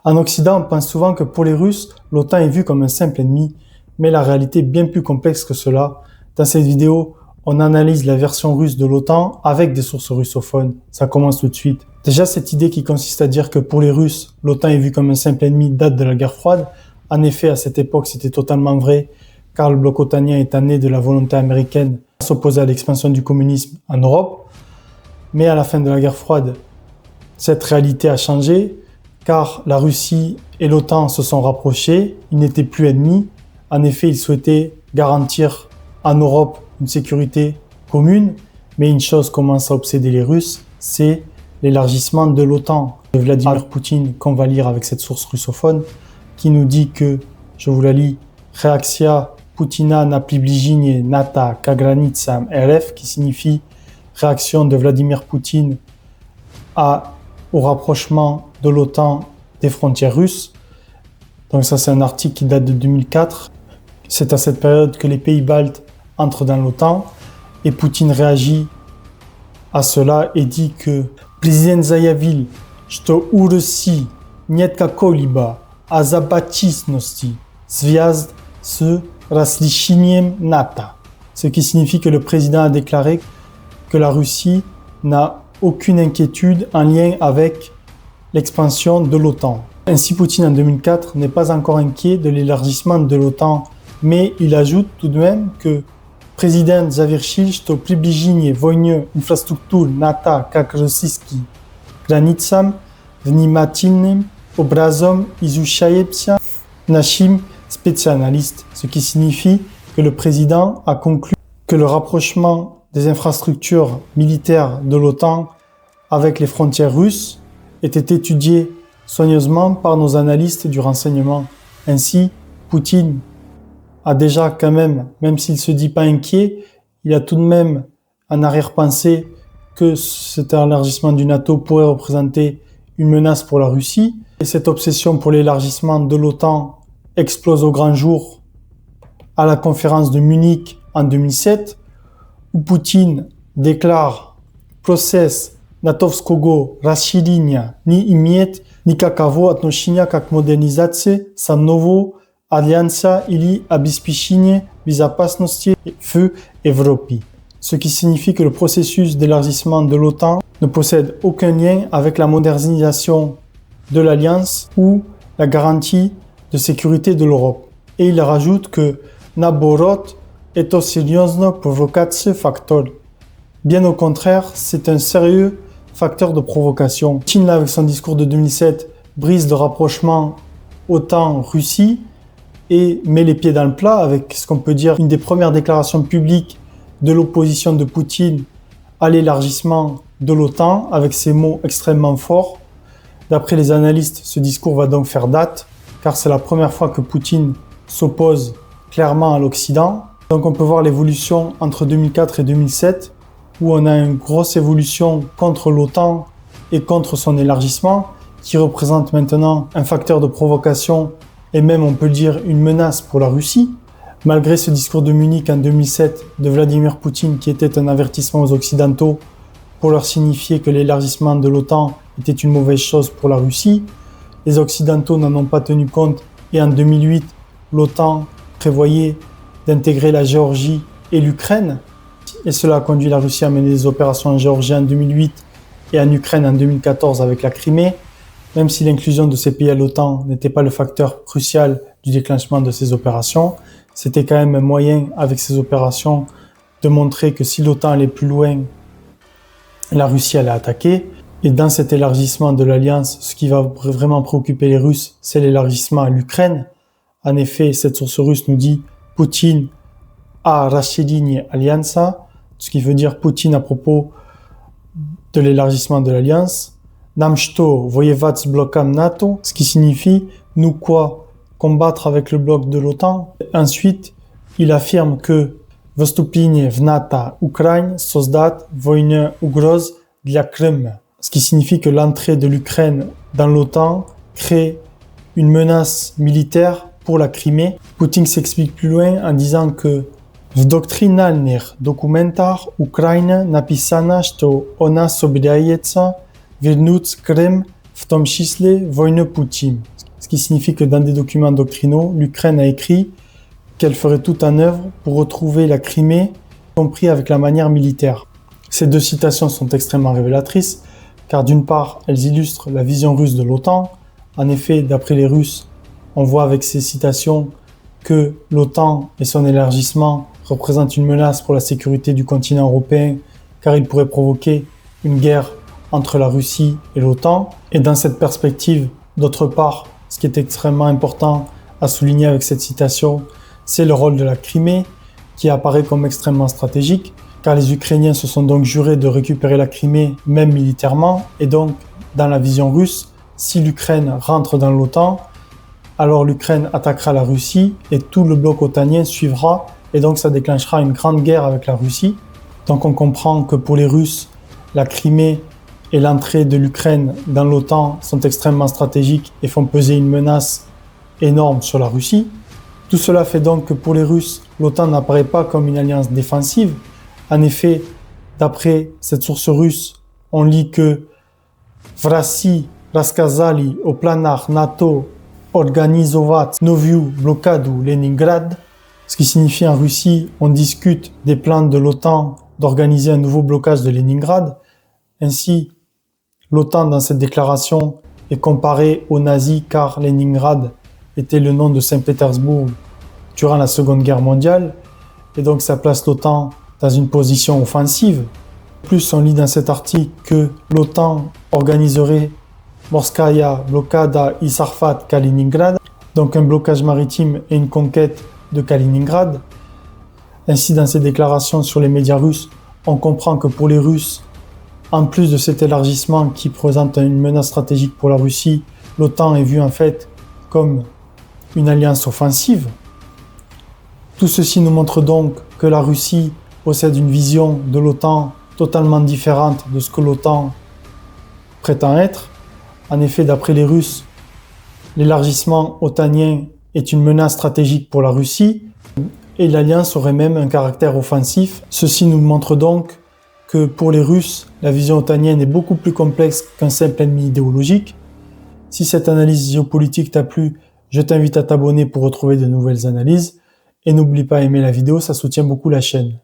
En Occident, on pense souvent que pour les Russes, l'OTAN est vue comme un simple ennemi, mais la réalité est bien plus complexe que cela. Dans cette vidéo, on analyse la version russe de l'OTAN avec des sources russophones. Ça commence tout de suite. Déjà, cette idée qui consiste à dire que pour les Russes, l'OTAN est vue comme un simple ennemi date de la guerre froide. En effet, à cette époque, c'était totalement vrai, car le bloc otanien est né de la volonté américaine de s'opposer à l'expansion du communisme en Europe. Mais à la fin de la guerre froide, cette réalité a changé, car la Russie et l'OTAN se sont rapprochés, ils n'étaient plus ennemis. En effet, ils souhaitaient garantir en Europe une sécurité commune, mais une chose commence à obséder les Russes, c'est l'élargissement de l'OTAN. Vladimir Poutine, qu'on va lire avec cette source russophone, qui nous dit que, je vous la lis, Réaction Poutina na približenie NATO k granicám RF, qui signifie réaction de Vladimir Poutine au rapprochement de l'OTAN des frontières russes. Donc ça, c'est un article qui date de 2004. C'est à cette période que les pays baltes entrent dans l'OTAN et Poutine réagit à cela et dit que Président заявил, что у России нет какой-либо озабоченности связанной с расширением НАТО. Ce qui signifie que le président a déclaré que la Russie n'a aucune inquiétude en lien avec l'expansion de l'OTAN. Ainsi, Poutine en 2004 n'est pas encore inquiet de l'élargissement de l'OTAN, mais il ajoute tout de même que Président завершил, что приближение войны инфраструктур НАТО к российским границам внимательным образом изучается нашим spécialistes, ce qui signifie que le président a conclu que le rapprochement des infrastructures militaires de l'OTAN avec les frontières russes était étudié soigneusement par nos analystes du renseignement. Ainsi, Poutine a déjà quand même s'il se dit pas inquiet, il a tout de même en arrière-pensée que cet élargissement du NATO pourrait représenter une menace pour la Russie. Et cette obsession pour l'élargissement de l'OTAN explose au grand jour à la conférence de Munich en 2007, où Poutine déclare « Process natowskiego rozszerzenia nie imieет никакого отношения к модернизации sa нового альянса или обеспечению безопасности в Европе ». Ce qui signifie que le processus d'élargissement de l'OTAN ne possède aucun lien avec la modernisation de l'Alliance ou la garantie de sécurité de l'Europe. Et il rajoute que naborot est sérieusement provocateur factor. Bien au contraire, c'est un sérieux facteur de provocation. Poutine, avec son discours de 2007, brise le rapprochement OTAN-Russie et met les pieds dans le plat avec ce qu'on peut dire une des premières déclarations publiques de l'opposition de Poutine à l'élargissement de l'OTAN avec ces mots extrêmement forts. D'après les analystes, ce discours va donc faire date car c'est la première fois que Poutine s'oppose clairement à l'Occident. Donc on peut voir l'évolution entre 2004 et 2007 où on a une grosse évolution contre l'OTAN et contre son élargissement qui représente maintenant un facteur de provocation et même on peut le dire une menace pour la Russie. Malgré ce discours de Munich en 2007 de Vladimir Poutine qui était un avertissement aux Occidentaux pour leur signifier que l'élargissement de l'OTAN était une mauvaise chose pour la Russie, les Occidentaux n'en ont pas tenu compte et en 2008, l'OTAN prévoyait d'intégrer la Géorgie et l'Ukraine et cela a conduit la Russie à mener des opérations en Géorgie en 2008 et en Ukraine en 2014 avec la Crimée, même si l'inclusion de ces pays à l'OTAN n'était pas le facteur crucial du déclenchement de ces opérations. C'était quand même un moyen, avec ces opérations, de montrer que si l'OTAN allait plus loin, la Russie allait attaquer. Et dans cet élargissement de l'Alliance, ce qui va vraiment préoccuper les Russes, c'est l'élargissement à l'Ukraine. En effet, cette source russe nous dit « Poutine a расширение Альянса », ce qui veut dire Poutine à propos de l'élargissement de l'Alliance. « Нам что, воевать с блоком НАТО », ce qui signifie « nous quoi ?» combattre avec le bloc de l'OTAN. Ensuite, il affirme que вступление в НАТО Украины создает войну угроз для Крыма, ce qui signifie que l'entrée de l'Ukraine dans l'OTAN crée une menace militaire pour la Crimée. Poutine s'explique plus loin en disant que в доктринальных документах Украина написано, что она собирается вернуть Крым w tom cisle wojnę Putin. Ce qui signifie que dans des documents doctrinaux, l'Ukraine a écrit qu'elle ferait tout en œuvre pour retrouver la Crimée, y compris avec la manière militaire. Ces deux citations sont extrêmement révélatrices, car d'une part, elles illustrent la vision russe de l'OTAN. En effet, d'après les Russes, on voit avec ces citations que l'OTAN et son élargissement représentent une menace pour la sécurité du continent européen, car il pourrait provoquer une guerre entre la Russie et l'OTAN. Et dans cette perspective, d'autre part, ce qui est extrêmement important à souligner avec cette citation, c'est le rôle de la Crimée, qui apparaît comme extrêmement stratégique, car les Ukrainiens se sont donc jurés de récupérer la Crimée, même militairement, et donc, dans la vision russe, si l'Ukraine rentre dans l'OTAN, alors l'Ukraine attaquera la Russie et tout le bloc otanien suivra, et donc ça déclenchera une grande guerre avec la Russie. Donc on comprend que pour les Russes, la Crimée et l'entrée de l'Ukraine dans l'OTAN sont extrêmement stratégiques et font peser une menace énorme sur la Russie. Tout cela fait donc que pour les Russes, l'OTAN n'apparaît pas comme une alliance défensive. En effet, d'après cette source russe, on lit que w Rosji rozkazali o planach NATO organizować nowiu blokadu Leningrad, ce qui signifie en Russie, on discute des plans de l'OTAN d'organiser un nouveau blocage de Leningrad. Ainsi, l'OTAN dans cette déclaration est comparée aux nazis car Leningrad était le nom de Saint-Pétersbourg durant la Seconde Guerre mondiale, et donc ça place l'OTAN dans une position offensive. En plus, on lit dans cet article que l'OTAN organiserait Morskaya Blokada i Sarfat Kaliningrad, donc un blocage maritime et une conquête de Kaliningrad. Ainsi, dans ces déclarations sur les médias russes, on comprend que pour les Russes, en plus de cet élargissement qui présente une menace stratégique pour la Russie, l'OTAN est vue en fait comme une alliance offensive. Tout ceci nous montre donc que la Russie possède une vision de l'OTAN totalement différente de ce que l'OTAN prétend être. En effet, d'après les Russes, l'élargissement otanien est une menace stratégique pour la Russie et l'alliance aurait même un caractère offensif. Ceci nous montre donc que pour les Russes, la vision otanienne est beaucoup plus complexe qu'un simple ennemi idéologique. Si cette analyse géopolitique t'a plu, je t'invite à t'abonner pour retrouver de nouvelles analyses. Et n'oublie pas d'aimer la vidéo, ça soutient beaucoup la chaîne.